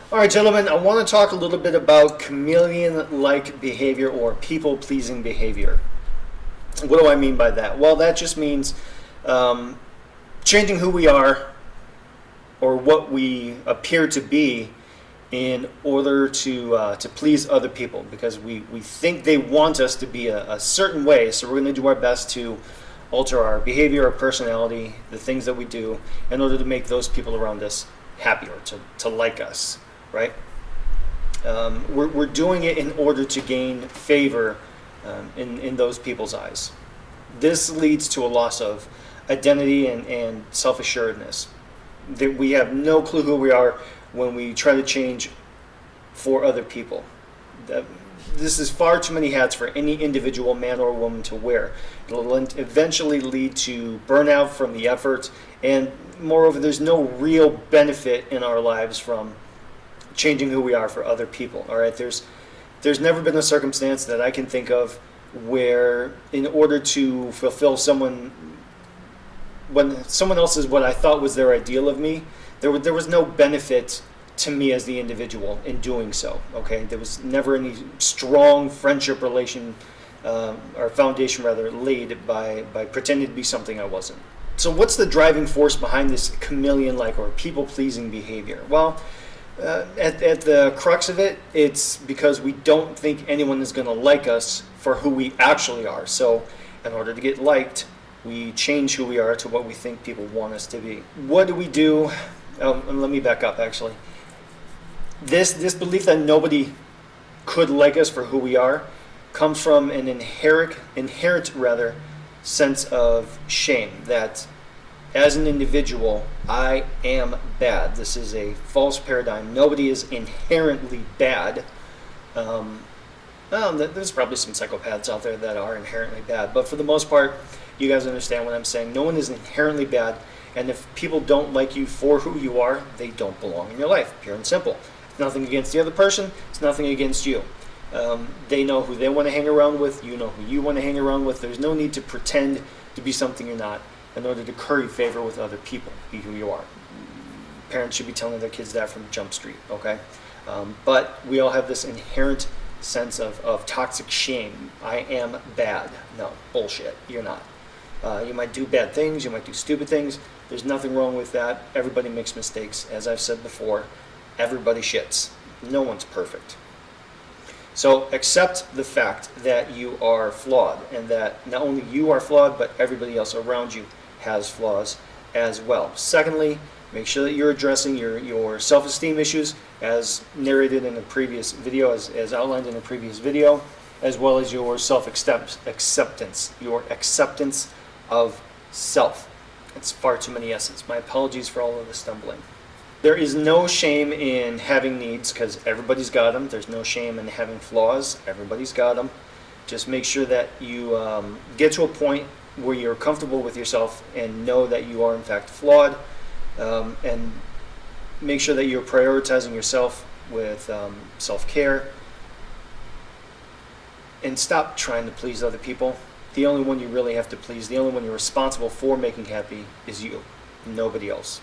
All right, gentlemen, I want to talk a little bit about chameleon-like behavior or people-pleasing behavior. What do I mean by that? Well, that just means um, changing who we are or what we appear to be in order to please other people, because we think they want us to be a certain way, so we're going to do our best to alter our behavior, our personality, the things that we do in order to make those people around us happy or to like us, right? We're doing it in order to gain favor in those people's eyes. This leads to a loss of identity and self-assuredness. That we have no clue who we are when we try to change for other people. This is far too many hats for any individual man or woman to wear. It'll eventually lead to burnout from the effort, and moreover, there's no real benefit in our lives from changing who we are for other people. All right, there's never been a circumstance that I can think of where, in order to fulfill when someone else is what I thought was their ideal of me, there was no benefit to me as the individual in doing so. Okay, there was never any strong friendship relation or foundation rather laid by pretending to be something I wasn't. So what's the driving force behind this chameleon-like or people-pleasing behavior? Well, at the crux of it, it's because we don't think anyone is going to like us for who we actually are. So in order to get liked, we change who we are to what we think people want us to be. What do we do? Let me back up, actually. This belief that nobody could like us for who we are comes from an inherent sense of shame that as an individual, I am bad. This is a false paradigm. Nobody is inherently bad. There's probably some psychopaths out there that are inherently bad, but for the most part, you guys understand what I'm saying. No one is inherently bad, and if people don't like you for who you are, they don't belong in your life, pure and simple. It's nothing against the other person, it's nothing against you. They know who they want to hang around with, you know who you want to hang around with. There's no need to pretend to be something you're not in order to curry favor with other people. Be who you are. Parents should be telling their kids that from Jump Street, okay? But we all have this inherent sense of toxic shame. I am bad. No, bullshit, you're not. You might do bad things, you might do stupid things. There's nothing wrong with that. Everybody makes mistakes. As I've said before, everybody shits. No one's perfect. So accept the fact that you are flawed, and that not only you are flawed, but everybody else around you has flaws as well. Secondly, make sure that you're addressing your self-esteem issues as narrated in a previous video, as outlined in a previous video, as well as your self-acceptance, your acceptance of self. It's far too many S's. My apologies for all of the stumbling. There is no shame in having needs, because everybody's got them. There's no shame in having flaws. Everybody's got them. Just make sure that you get to a point where you're comfortable with yourself and know that you are in fact flawed, and make sure that you're prioritizing yourself with self-care, and stop trying to please other people. The only one you really have to please, the only one you're responsible for making happy is you, nobody else.